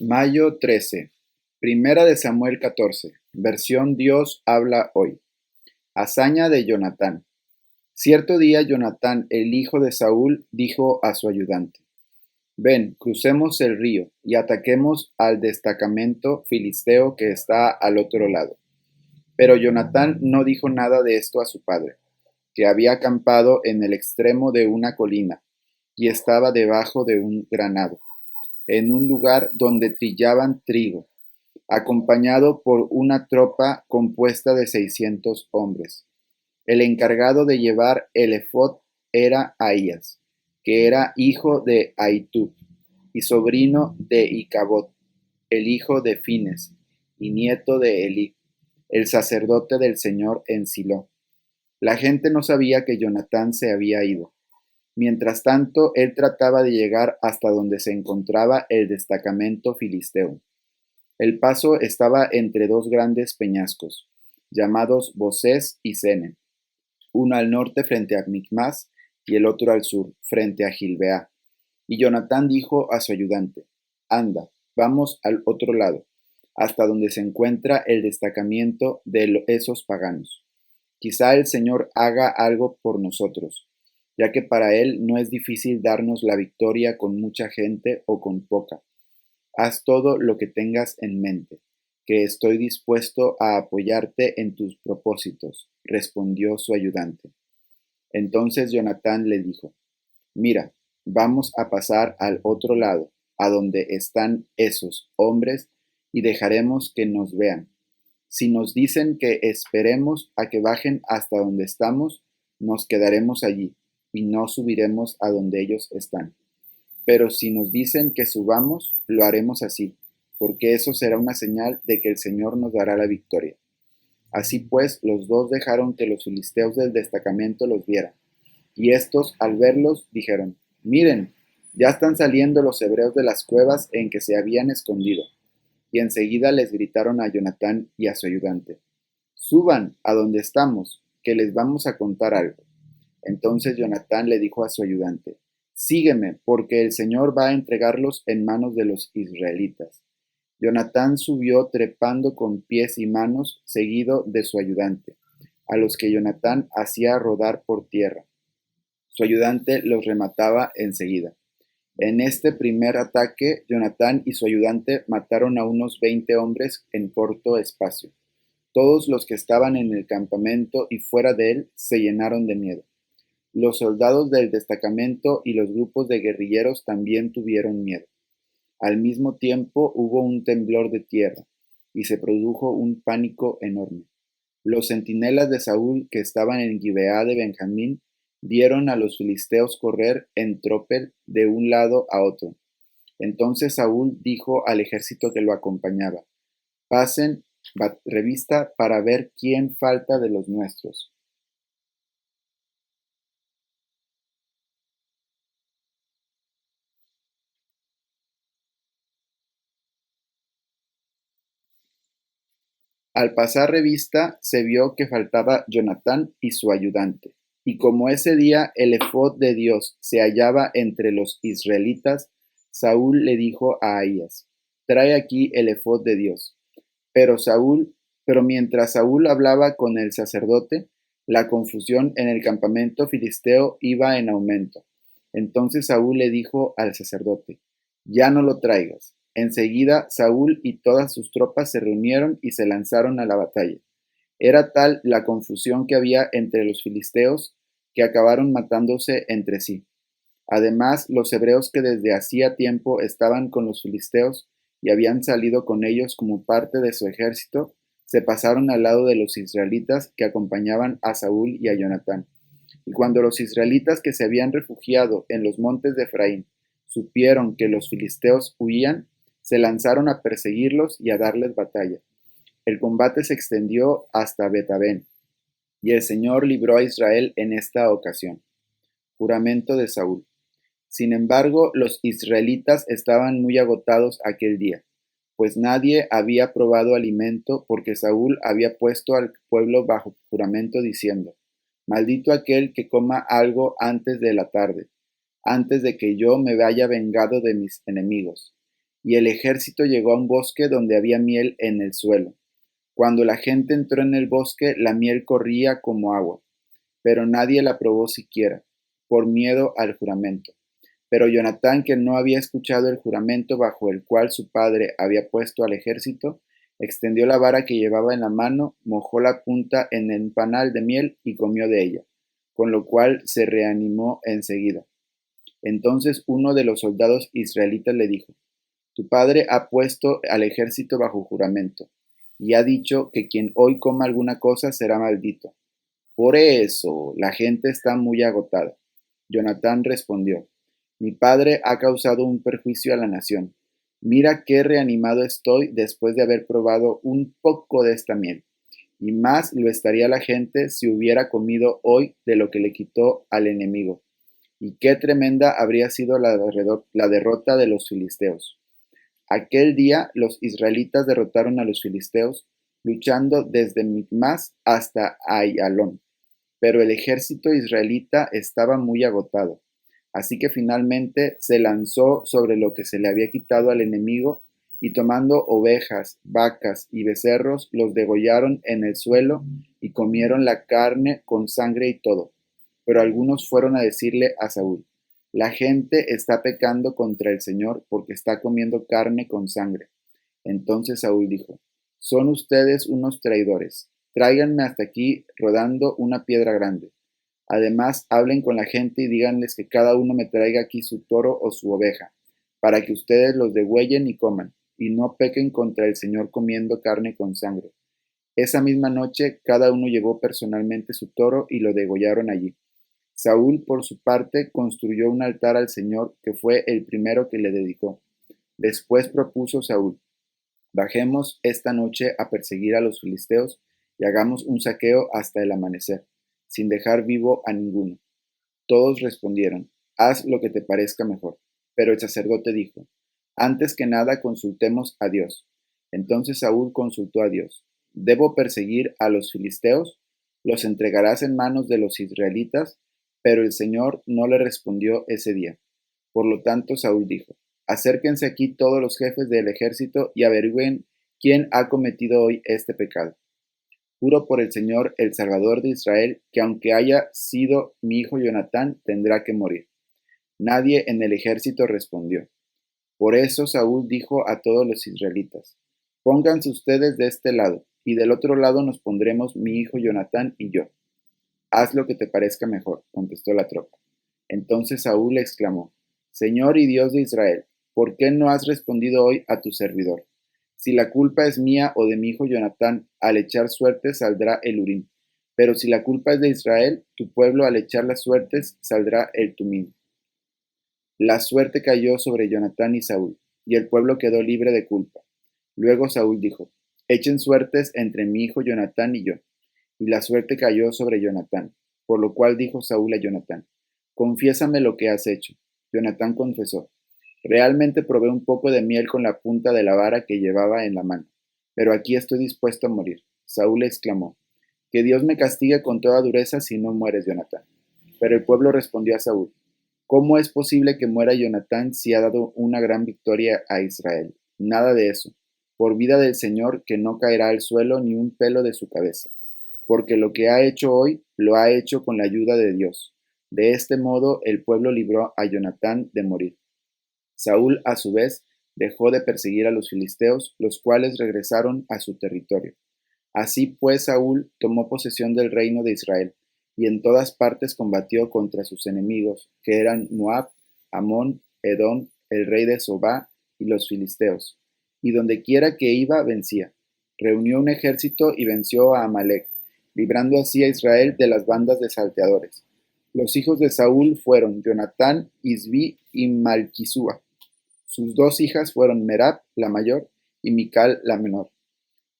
Mayo 13. Primera de Samuel 14. Versión Dios habla hoy. Hazaña de Jonatán. Cierto día Jonatán, el hijo de Saúl, dijo a su ayudante: Ven, crucemos el río y ataquemos al destacamento filisteo que está al otro lado. Pero Jonatán no dijo nada de esto a su padre, que había acampado en el extremo de una colina y estaba debajo de un granado, en un lugar donde trillaban trigo, acompañado por una tropa compuesta de 600 hombres. El encargado de llevar el efod era Ahías, que era hijo de Ahitub y sobrino de Icabod, el hijo de Fines, y nieto de Elí, el sacerdote del Señor en Silo. La gente no sabía que Jonatán se había ido. Mientras tanto, él trataba de llegar hasta donde se encontraba el destacamento filisteo. El paso estaba entre dos grandes peñascos, llamados Bosés y Sene, uno al norte frente a Micmas y el otro al sur, frente a Gilbeá. Y Jonatán dijo a su ayudante: Anda, vamos al otro lado, hasta donde se encuentra el destacamento de esos paganos. Quizá el Señor haga algo por nosotros, ya que para Él no es difícil darnos la victoria con mucha gente o con poca. Haz todo lo que tengas en mente, que estoy dispuesto a apoyarte en tus propósitos, respondió su ayudante. Entonces Jonatán le dijo: Mira, vamos a pasar al otro lado, a donde están esos hombres, y dejaremos que nos vean. Si nos dicen que esperemos a que bajen hasta donde estamos, nos quedaremos allí, y no subiremos a donde ellos están. Pero si nos dicen que subamos, lo haremos así, porque eso será una señal de que el Señor nos dará la victoria. Así pues, los dos dejaron que los filisteos del destacamento los vieran. Y estos, al verlos, dijeron: Miren, ya están saliendo los hebreos de las cuevas en que se habían escondido. Y enseguida les gritaron a Jonatán y a su ayudante: Suban a donde estamos, que les vamos a contar algo. Entonces Jonatán le dijo a su ayudante: Sígueme, porque el Señor va a entregarlos en manos de los israelitas. Jonatán subió trepando con pies y manos, seguido de su ayudante, a los que Jonatán hacía rodar por tierra. Su ayudante los remataba enseguida. En este primer ataque, Jonatán y su ayudante mataron a unos 20 hombres en corto espacio. Todos los que estaban en el campamento y fuera de él se llenaron de miedo. Los soldados del destacamento y los grupos de guerrilleros también tuvieron miedo. Al mismo tiempo hubo un temblor de tierra, y se produjo un pánico enorme. Los centinelas de Saúl, que estaban en Gibeá de Benjamín, vieron a los filisteos correr en tropel de un lado a otro. Entonces Saúl dijo al ejército que lo acompañaba: Pasen revista para ver quién falta de los nuestros. Al pasar revista, se vio que faltaba Jonatán y su ayudante. Y como ese día el efod de Dios se hallaba entre los israelitas, Saúl le dijo a Ahías: Trae aquí el efod de Dios. Pero mientras Saúl hablaba con el sacerdote, la confusión en el campamento filisteo iba en aumento. Entonces Saúl le dijo al sacerdote: Ya no lo traigas. Enseguida Saúl y todas sus tropas se reunieron y se lanzaron a la batalla. Era tal la confusión que había entre los filisteos que acabaron matándose entre sí. Además, los hebreos que desde hacía tiempo estaban con los filisteos y habían salido con ellos como parte de su ejército, se pasaron al lado de los israelitas que acompañaban a Saúl y a Jonatán. Y cuando los israelitas que se habían refugiado en los montes de Efraín supieron que los filisteos huían, se lanzaron a perseguirlos y a darles batalla. El combate se extendió hasta Betabén, y el Señor libró a Israel en esta ocasión. Juramento de Saúl. Sin embargo, los israelitas estaban muy agotados aquel día, pues nadie había probado alimento, porque Saúl había puesto al pueblo bajo juramento diciendo: Maldito aquel que coma algo antes de la tarde, antes de que yo me haya vengado de mis enemigos. y el ejército llegó a un bosque donde había miel en el suelo. Cuando la gente entró en el bosque, la miel corría como agua, pero nadie la probó siquiera, por miedo al juramento. Pero Jonatán, que no había escuchado el juramento bajo el cual su padre había puesto al ejército, extendió la vara que llevaba en la mano, mojó la punta en el panal de miel y comió de ella, con lo cual se reanimó enseguida. Entonces uno de los soldados israelitas le dijo: Tu padre ha puesto al ejército bajo juramento, y ha dicho que quien hoy coma alguna cosa será maldito. Por eso la gente está muy agotada. Jonatán respondió: Mi padre ha causado un perjuicio a la nación. Mira qué reanimado estoy después de haber probado un poco de esta miel. Y más lo estaría la gente si hubiera comido hoy de lo que le quitó al enemigo. Y qué tremenda habría sido la derrota de los filisteos. Aquel día los israelitas derrotaron a los filisteos, luchando desde Micmas hasta Ayalón. Pero el ejército israelita estaba muy agotado, así que finalmente se lanzó sobre lo que se le había quitado al enemigo, y tomando ovejas, vacas y becerros, los degollaron en el suelo y comieron la carne con sangre y todo. Pero algunos fueron a decirle a Saúl: La gente está pecando contra el Señor porque está comiendo carne con sangre. Entonces Saúl dijo: Son ustedes unos traidores. Tráiganme hasta aquí rodando una piedra grande. Además, hablen con la gente y díganles que cada uno me traiga aquí su toro o su oveja, para que ustedes los degüellen y coman, y no pequen contra el Señor comiendo carne con sangre. Esa misma noche, cada uno llevó personalmente su toro y lo degollaron allí. Saúl, por su parte, construyó un altar al Señor, que fue el primero que le dedicó. Después propuso Saúl: Bajemos esta noche a perseguir a los filisteos y hagamos un saqueo hasta el amanecer, sin dejar vivo a ninguno. Todos respondieron: Haz lo que te parezca mejor. Pero el sacerdote dijo: Antes que nada consultemos a Dios. Entonces Saúl consultó a Dios: ¿Debo perseguir a los filisteos? ¿Los entregarás en manos de los israelitas? Pero el Señor no le respondió ese día. Por lo tanto, Saúl dijo: Acérquense aquí todos los jefes del ejército y averigüen quién ha cometido hoy este pecado. Juro por el Señor, el Salvador de Israel, que aunque haya sido mi hijo Jonatán, tendrá que morir. Nadie en el ejército respondió. Por eso Saúl dijo a todos los israelitas: Pónganse ustedes de este lado, y del otro lado nos pondremos mi hijo Jonatán y yo. Haz lo que te parezca mejor, contestó la tropa. Entonces Saúl exclamó: Señor y Dios de Israel, ¿por qué no has respondido hoy a tu servidor? Si la culpa es mía o de mi hijo Jonatán, al echar suertes saldrá el Urim. Pero si la culpa es de Israel, tu pueblo, al echar las suertes saldrá el Tumim. La suerte cayó sobre Jonatán y Saúl, y el pueblo quedó libre de culpa. Luego Saúl dijo: Echen suertes entre mi hijo Jonatán y yo. Y la suerte cayó sobre Jonatán, por lo cual dijo Saúl a Jonatán: Confiésame lo que has hecho. Jonatán confesó: Realmente probé un poco de miel con la punta de la vara que llevaba en la mano, pero aquí estoy dispuesto a morir. Saúl exclamó: Que Dios me castigue con toda dureza si no mueres, Jonatán. Pero el pueblo respondió a Saúl: ¿Cómo es posible que muera Jonatán si ha dado una gran victoria a Israel? Nada de eso. Por vida del Señor, que no caerá al suelo ni un pelo de su cabeza. Porque lo que ha hecho hoy, lo ha hecho con la ayuda de Dios. De este modo el pueblo libró a Jonatán de morir. Saúl, a su vez, dejó de perseguir a los filisteos, los cuales regresaron a su territorio. Así pues, Saúl tomó posesión del reino de Israel, y en todas partes combatió contra sus enemigos, que eran Moab, Amón, Edom, el rey de Sobá, y los filisteos. Y dondequiera que iba, vencía. Reunió un ejército y venció a Amalec, librando así a Israel de las bandas de salteadores. Los hijos de Saúl fueron Jonatán, Isbi y Malquisúa. Sus dos hijas fueron Merab, la mayor, y Mical, la menor.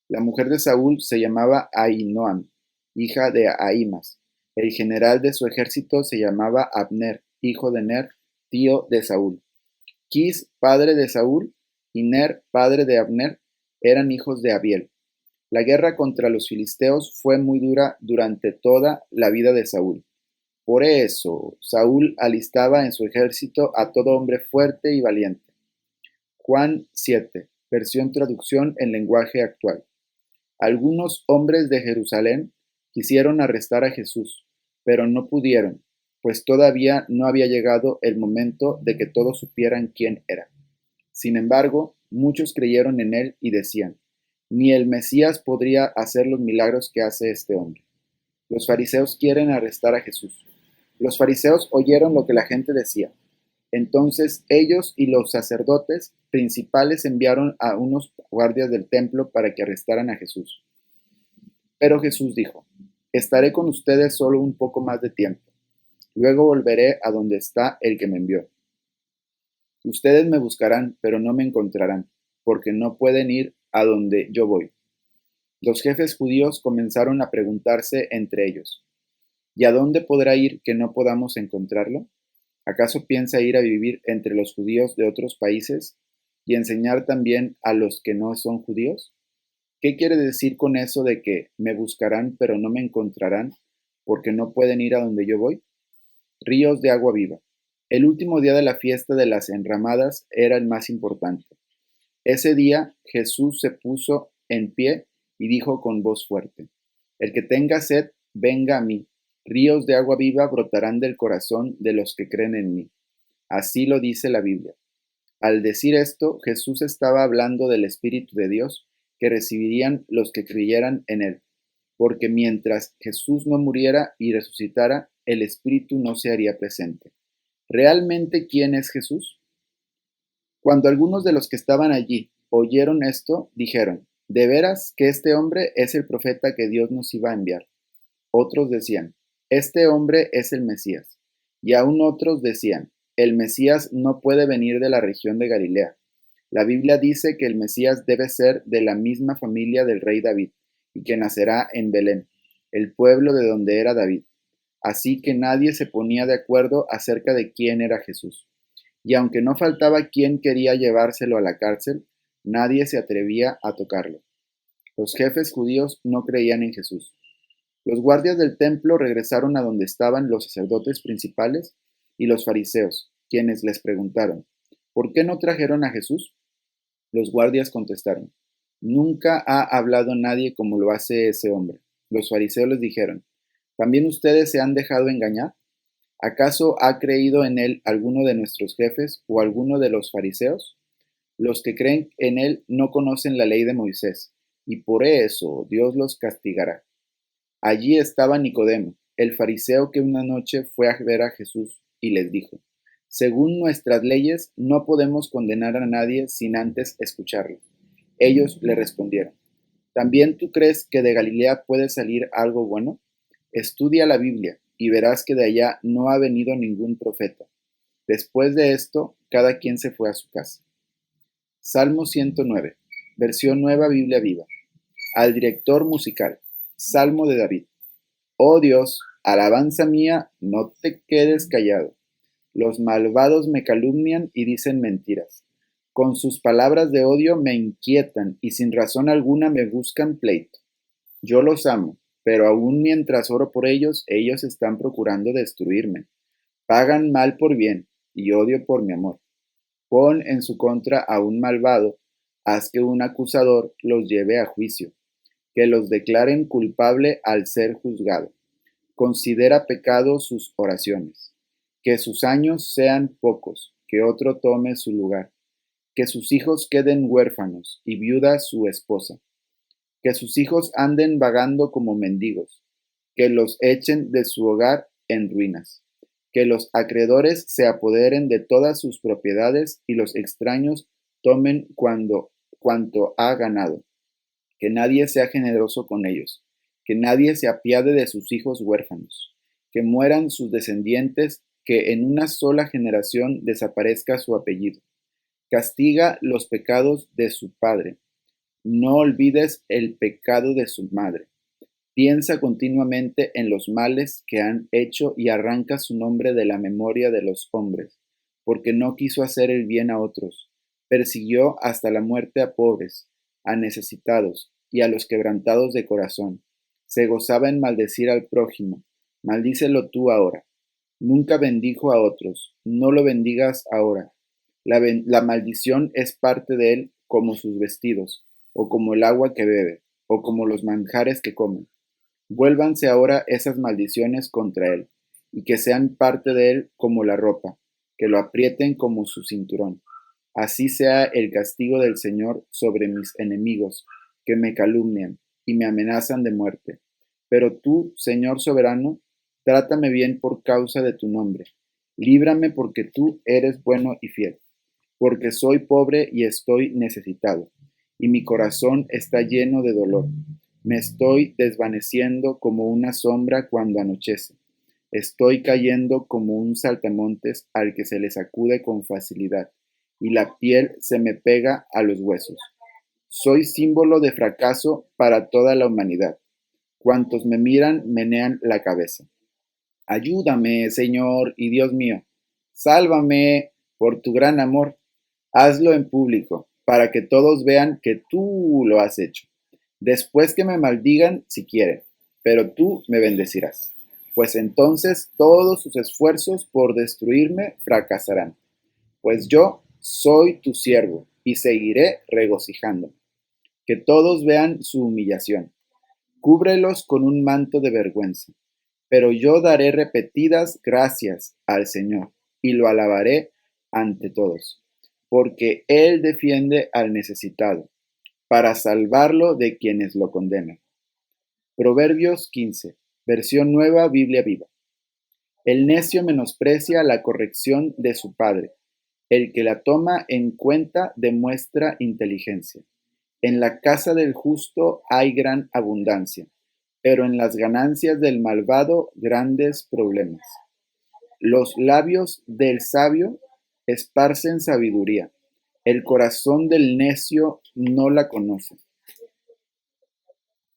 La mujer de Saúl se llamaba Ahinoam, hija de Ahimas. El general de su ejército se llamaba Abner, hijo de Ner, tío de Saúl. Quis, padre de Saúl, y Ner, padre de Abner, eran hijos de Abiel. La guerra contra los filisteos fue muy dura durante toda la vida de Saúl. Por eso, Saúl alistaba en su ejército a todo hombre fuerte y valiente. Juan 7, versión traducción en lenguaje actual. Algunos hombres de Jerusalén quisieron arrestar a Jesús, pero no pudieron, pues todavía no había llegado el momento de que todos supieran quién era. Sin embargo, muchos creyeron en él y decían, ni el Mesías podría hacer los milagros que hace este hombre. Los fariseos quieren arrestar a Jesús. Los fariseos oyeron lo que la gente decía. Entonces ellos y los sacerdotes principales enviaron a unos guardias del templo para que arrestaran a Jesús. Pero Jesús dijo, estaré con ustedes solo un poco más de tiempo. Luego volveré a donde está el que me envió. Ustedes me buscarán, pero no me encontrarán, porque no pueden ir a donde yo voy. Los jefes judíos comenzaron a preguntarse entre ellos, ¿y a dónde podrá ir que no podamos encontrarlo? ¿Acaso piensa ir a vivir entre los judíos de otros países y enseñar también a los que no son judíos? ¿Qué quiere decir con eso de que me buscarán pero no me encontrarán porque no pueden ir a donde yo voy? Ríos de agua viva. El último día de la fiesta de las enramadas era el más importante. Ese día Jesús se puso en pie y dijo con voz fuerte, el que tenga sed, venga a mí. Ríos de agua viva brotarán del corazón de los que creen en mí. Así lo dice la Biblia. Al decir esto, Jesús estaba hablando del Espíritu de Dios que recibirían los que creyeran en él, porque mientras Jesús no muriera y resucitara, el Espíritu no se haría presente. ¿Realmente quién es Jesús? Cuando algunos de los que estaban allí oyeron esto, dijeron, ¿de veras que este hombre es el profeta que Dios nos iba a enviar? Otros decían, este hombre es el Mesías. Y aún otros decían, el Mesías no puede venir de la región de Galilea. La Biblia dice que el Mesías debe ser de la misma familia del rey David y que nacerá en Belén, el pueblo de donde era David. Así que nadie se ponía de acuerdo acerca de quién era Jesús. Y aunque no faltaba quien quería llevárselo a la cárcel, nadie se atrevía a tocarlo. Los jefes judíos no creían en Jesús. Los guardias del templo regresaron a donde estaban los sacerdotes principales y los fariseos, quienes les preguntaron, ¿por qué no trajeron a Jesús? Los guardias contestaron, nunca ha hablado nadie como lo hace ese hombre. Los fariseos les dijeron, ¿también ustedes se han dejado engañar? ¿Acaso ha creído en él alguno de nuestros jefes o alguno de los fariseos? Los que creen en él no conocen la ley de Moisés, y por eso Dios los castigará. Allí estaba Nicodemo, el fariseo que una noche fue a ver a Jesús y les dijo, según nuestras leyes no podemos condenar a nadie sin antes escucharlo. Ellos le respondieron, ¿también tú crees que de Galilea puede salir algo bueno? Estudia la Biblia y verás que de allá no ha venido ningún profeta. Después de esto, cada quien se fue a su casa. Salmo 109, versión Nueva Biblia Viva. Al director musical, Salmo de David. Oh Dios, alabanza mía, no te quedes callado. Los malvados me calumnian y dicen mentiras. Con sus palabras de odio me inquietan y sin razón alguna me buscan pleito. Yo los amo, pero aún mientras oro por ellos, ellos están procurando destruirme. Pagan mal por bien y odio por mi amor. Pon en su contra a un malvado, haz que un acusador los lleve a juicio, que los declaren culpable al ser juzgado. Considera pecado sus oraciones. Que sus años sean pocos, que otro tome su lugar. Que sus hijos queden huérfanos y viuda su esposa. Que sus hijos anden vagando como mendigos. Que los echen de su hogar en ruinas. Que los acreedores se apoderen de todas sus propiedades y los extraños tomen cuanto ha ganado. Que nadie sea generoso con ellos, que nadie se apiade de sus hijos huérfanos, que mueran sus descendientes, que en una sola generación desaparezca su apellido. Castiga los pecados de su padre, no olvides el pecado de su madre. Piensa continuamente en los males que han hecho y arranca su nombre de la memoria de los hombres, porque no quiso hacer el bien a otros, persiguió hasta la muerte a pobres, a necesitados y a los quebrantados de corazón. Se gozaba en maldecir al prójimo, maldícelo tú ahora. Nunca bendijo a otros, no lo bendigas ahora. La maldición es parte de él como sus vestidos, o como el agua que bebe, o como los manjares que come. Vuélvanse ahora esas maldiciones contra él, y que sean parte de él como la ropa, que lo aprieten como su cinturón. Así sea el castigo del Señor sobre mis enemigos, que me calumnian y me amenazan de muerte. Pero tú, Señor soberano, trátame bien por causa de tu nombre. Líbrame porque tú eres bueno y fiel, porque soy pobre y estoy necesitado, y mi corazón está lleno de dolor. Me estoy desvaneciendo como una sombra cuando anochece. Estoy cayendo como un saltamontes al que se le sacude con facilidad, y la piel se me pega a los huesos. Soy símbolo de fracaso para toda la humanidad. Cuantos me miran menean la cabeza. Ayúdame, Señor y Dios mío. Sálvame por tu gran amor. Hazlo en público, para que todos vean que tú lo has hecho. Después que me maldigan si quieren, pero tú me bendecirás. Pues entonces todos sus esfuerzos por destruirme fracasarán. Pues yo soy tu siervo y seguiré regocijándome. Que todos vean su humillación. Cúbrelos con un manto de vergüenza. Pero yo daré repetidas gracias al Señor y lo alabaré ante todos, porque Él defiende al necesitado, para salvarlo de quienes lo condenan. Proverbios 15, versión nueva Biblia viva. El necio menosprecia la corrección de su padre. El que la toma en cuenta demuestra inteligencia. En la casa del justo hay gran abundancia, pero en las ganancias del malvado grandes problemas. Los labios del sabio esparcen sabiduría. El corazón del necio no la conoce.